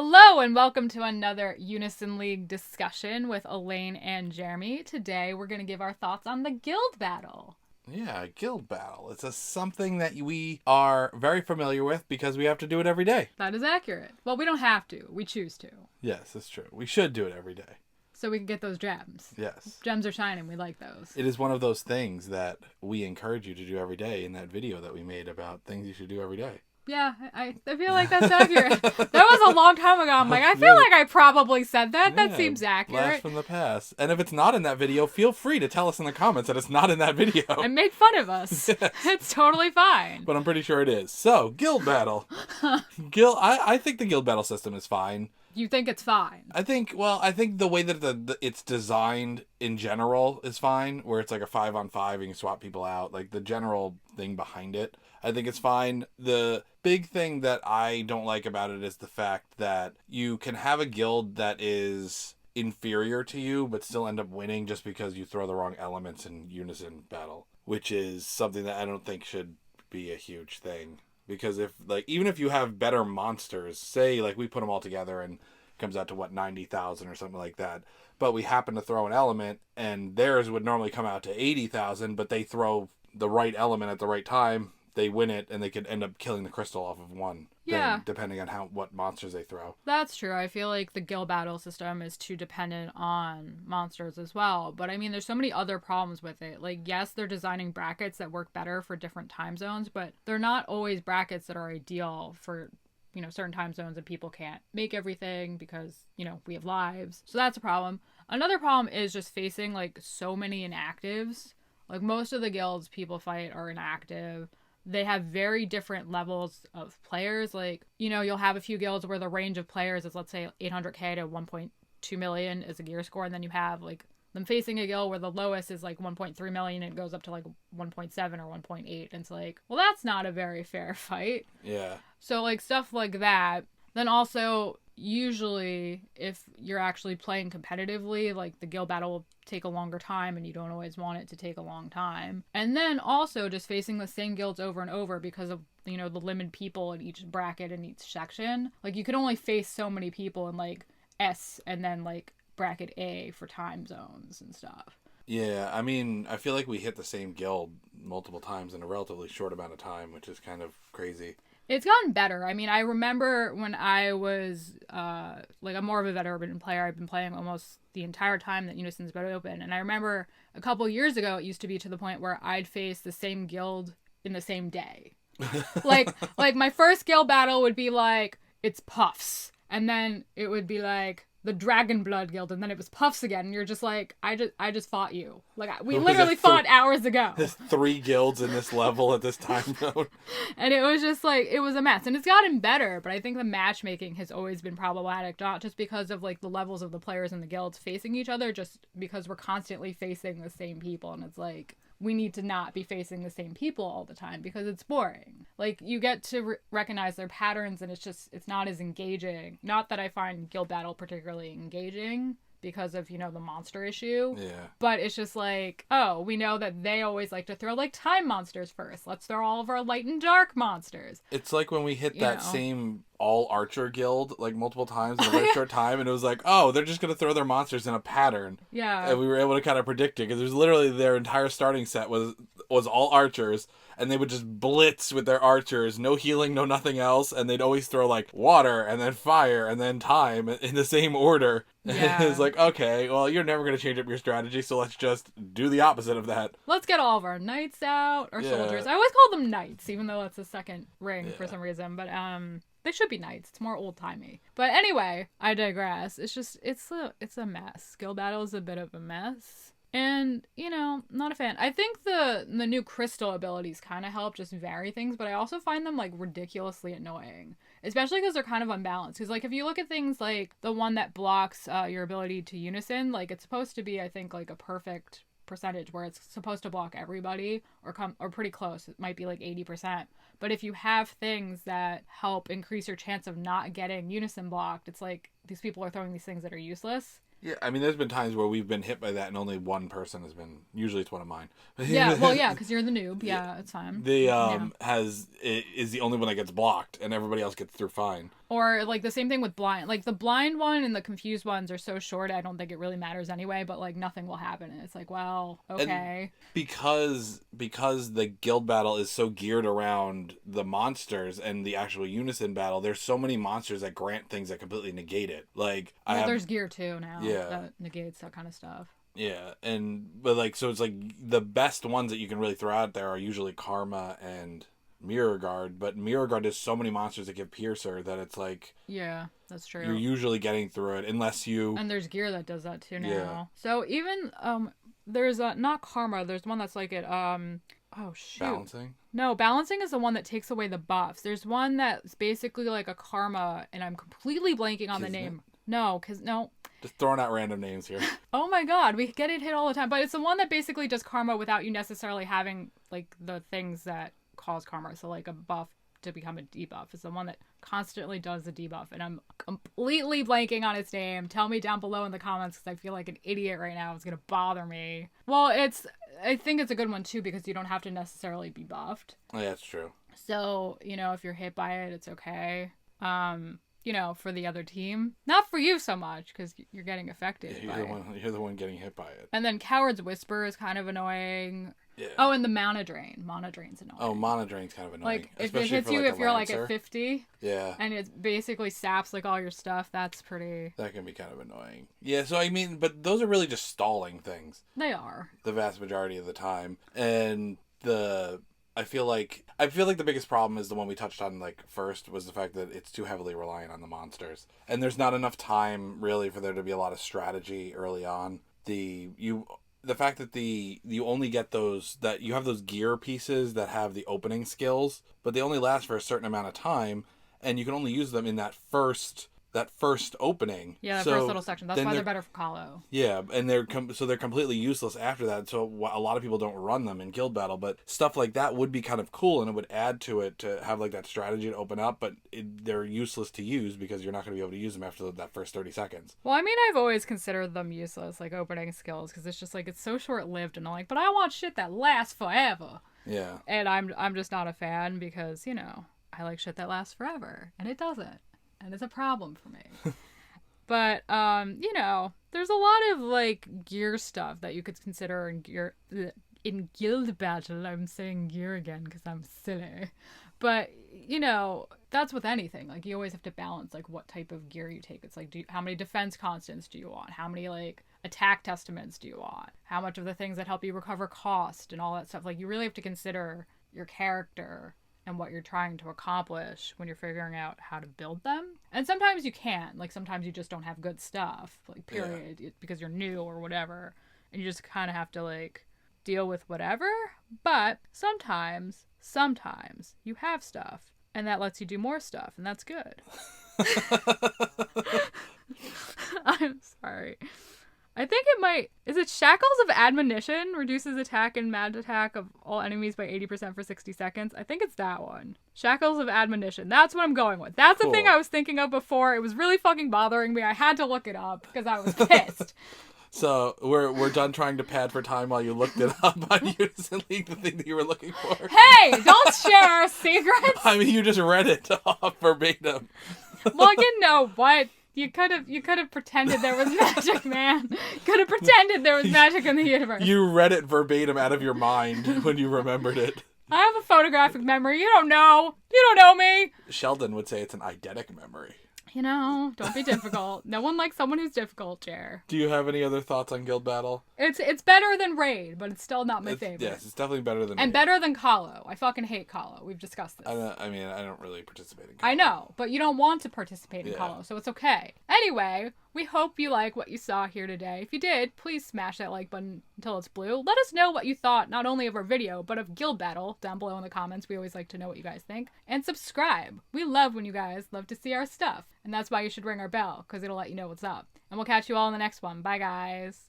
Hello and welcome to another Unison League discussion with Elaine and Jeremy. Today we're going to give our thoughts on the guild battle. Yeah, guild battle. It's something that we are very familiar with because we have to do it every day. That is accurate. Well, we don't have to. We choose to. Yes, that's true. We should do it every day. So we can get those gems. Yes. Gems are shining. We like those. It is one of those things that we encourage you to do every day in that video that we made about things you should do every day. Yeah, I feel like that's accurate. That was a long time ago. I'm like, I feel like I probably said that. That seems accurate. Blast from the past. And if it's not in that video, feel free to tell us in the comments that it's not in that video. And make fun of us. Yes. It's totally fine. But I'm pretty sure it is. So, guild battle. I think the guild battle system is fine. You think it's fine? I think the way that it's designed in general is fine, where it's like a 5-on-5, you can swap people out, like the general thing behind it. I think it's fine. The big thing that I don't like about it is the fact that you can have a guild that is inferior to you, but still end up winning just because you throw the wrong elements in Unison battle, which is something that I don't think should be a huge thing. Because even if you have better monsters, say like we put them all together and it comes out to 90,000 or something like that, but we happen to throw an element and theirs would normally come out to 80,000, but they throw the right element at the right time, they win it and they could end up killing the crystal off of one. Yeah. Thing, depending on what monsters they throw. That's true. I feel like the guild battle system is too dependent on monsters as well. But I mean, there's so many other problems with it. Like, yes, they're designing brackets that work better for different time zones, but they're not always brackets that are ideal for, certain time zones, and people can't make everything because, we have lives. So that's a problem. Another problem is just facing like so many inactives. Like most of the guilds people fight are inactive. They have very different levels of players. Like, you'll have a few guilds where the range of players is, let's say, 800k to 1.2 million is a gear score. And then you have, like, them facing a guild where the lowest is, like, 1.3 million and it goes up to, like, 1.7 or 1.8. And it's like, well, that's not a very fair fight. Yeah. So, like, stuff like that. Then also, usually, if you're actually playing competitively, like, the guild battle will take a longer time and you don't always want it to take a long time. And then also just facing the same guilds over and over because of, the limited people in each bracket and each section. Like, you can only face so many people in, like, S and then, like, bracket A for time zones and stuff. Yeah, I mean, I feel like we hit the same guild multiple times in a relatively short amount of time, which is kind of crazy. It's gotten better. I mean, I remember when I was, I'm more of a veteran player. I've been playing almost the entire time that Unison's been open. And I remember a couple years ago, it used to be to the point where I'd face the same guild in the same day. like my first guild battle would be like, it's Puffs. And then it would be like the Dragon Blood Guild, and then it was Puffs again, and you're just like, I just fought you. Like, we literally fought hours ago. There's 3 guilds in this level at this time zone. And it was just like, it was a mess. And it's gotten better, but I think the matchmaking has always been problematic, not just because of like the levels of the players in the guilds facing each other, just because we're constantly facing the same people, and it's like, we need to not be facing the same people all the time because it's boring. Like, you get to recognize their patterns, and it's not as engaging. Not that I find guild battle particularly engaging because of, the monster issue. Yeah. But it's just like, oh, we know that they always like to throw, like, time monsters first. Let's throw all of our light and dark monsters. It's like when we hit that same all-archer guild, like, multiple times in a very short time, and it was like, oh, they're just going to throw their monsters in a pattern. Yeah. And we were able to kind of predict it, because it was literally their entire starting set was all archers, and they would just blitz with their archers, no healing, no nothing else, and they'd always throw, like, water, and then fire, and then time, in the same order. Yeah. It's like, okay, well, you're never going to change up your strategy, so let's just do the opposite of that. Let's get all of our knights out, or soldiers. I always call them knights, even though that's the second ring for some reason, but, they should be knights. It's more old-timey. But anyway, I digress. It's just, it's a mess. Guild battle is a bit of a mess. And, not a fan. I think the new crystal abilities kind of help just vary things, but I also find them, like, ridiculously annoying. Especially because they're kind of unbalanced. Because, like, if you look at things like the one that blocks your ability to unison, like, it's supposed to be, I think, like, a perfect percentage where it's supposed to block everybody or pretty close. It might be like 80%. But if you have things that help increase your chance of not getting unison blocked, it's like these people are throwing these things that are useless. Yeah, I mean, there's been times where we've been hit by that and only one person has been, usually it's one of mine. Yeah, well, yeah, because you're the noob. Yeah, it's fine. Is the only one that gets blocked and everybody else gets through fine. Or, like, the same thing with blind. Like, the blind one and the confused ones are so short, I don't think it really matters anyway, but, like, nothing will happen. And it's like, well, okay. And because the guild battle is so geared around the monsters and the actual Unison battle, there's so many monsters that grant things that completely negate it. Like, there's gear, too, now. Yeah. That negates that kind of stuff. Yeah, but, like, so it's, like, the best ones that you can really throw out there are usually Karma and Mirror Guard, but Mirror Guard has so many monsters that give Piercer that it's like, yeah, that's true. You're usually getting through it unless you. And there's gear that does that too now. Yeah. So even there's not Karma. There's one that's like it. Oh shoot. Balancing. No, balancing is the one that takes away the buffs. There's one that's basically like a Karma, and I'm completely blanking on the name. No. Just throwing out random names here. Oh my god, we get it hit all the time. But it's the one that basically does Karma without you necessarily having like the things that cause Karma. So like a buff to become a debuff. It's the one that constantly does the debuff, and I'm completely blanking on its name. Tell me down below in the comments, because I feel like an idiot right now. It's gonna bother me. Well, I think it's a good one too, because you don't have to necessarily be buffed. Oh, yeah, that's true. So, if you're hit by it, it's okay. For the other team. Not for you so much, because you're getting affected by it. You're the one getting hit by it. And then Coward's Whisper is kind of annoying. Yeah. Oh, and the Mana Drain. Mana Drain's annoying. Oh, Mana Drain's kind of annoying. Like, if it hits you if you're like at 50. Yeah. And it basically saps like all your stuff, that's pretty... That can be kind of annoying. Yeah, so I mean, but those are really just stalling things. They are. The vast majority of the time. And I feel like the biggest problem is the one we touched on like first, was the fact that it's too heavily reliant on the monsters. And there's not enough time really for there to be a lot of strategy early on. The fact that you only get that you have those gear pieces that have the opening skills, but they only last for a certain amount of time, and you can only use them in that first opening. Yeah, that first little section. That's why they're better for Kahlo. Yeah, and they're completely useless after that. So a lot of people don't run them in guild battle, but stuff like that would be kind of cool, and it would add to it to have like that strategy to open up. But they're useless to use because you're not going to be able to use them after that first 30 seconds. Well, I mean, I've always considered them useless, like opening skills, because it's just like it's so short-lived, and I'm like, but I want shit that lasts forever. Yeah. And I'm just not a fan because I like shit that lasts forever, and it doesn't. And it's a problem for me. But, there's a lot of, like, gear stuff that you could consider in guild battle. I'm saying gear again because I'm silly. But, that's with anything. Like, you always have to balance, like, what type of gear you take. It's like, how many defense constants do you want? How many, like, attack testaments do you want? How much of the things that help you recover cost and all that stuff? Like, you really have to consider your character and what you're trying to accomplish when you're figuring out how to build them. And sometimes you can't. Like, sometimes you just don't have good stuff, like, period, because you're new or whatever. And you just kind of have to, like, deal with whatever. But sometimes you have stuff, and that lets you do more stuff, and that's good. I'm sorry. I think it might... Is it Shackles of Admonition? Reduces attack and mad attack of all enemies by 80% for 60 seconds. I think it's that one. Shackles of Admonition. That's what I'm going with. That's the thing I was thinking of before. It was really fucking bothering me. I had to look it up because I was pissed. So we're done trying to pad for time while you looked it up on Unison League, the thing that you were looking for. Hey, don't share our secrets. I mean, you just read it off verbatim. Well, you know what? You could have pretended there was magic, man. Could have pretended there was magic in the universe. You read it verbatim out of your mind when you remembered it. I have a photographic memory. You don't know. You don't know me. Sheldon would say it's an eidetic memory. Don't be difficult. No one likes someone who's difficult, Jer. Do you have any other thoughts on Guild Battle? It's better than Raid, but it's still not my favorite. Yes, it's definitely better than And Raid. better than Kahlo. I fucking hate Kahlo. We've discussed this. I don't really participate in Kahlo. I know, but you don't want to participate in Kahlo, so it's okay. Anyway, we hope you like what you saw here today. If you did, please smash that like button until it's blue. Let us know what you thought, not only of our video, but of Guild Battle down below in the comments. We always like to know what you guys think. And subscribe. We love when you guys love to see our stuff. And that's why you should ring our bell, because it'll let you know what's up. And we'll catch you all in the next one. Bye, guys.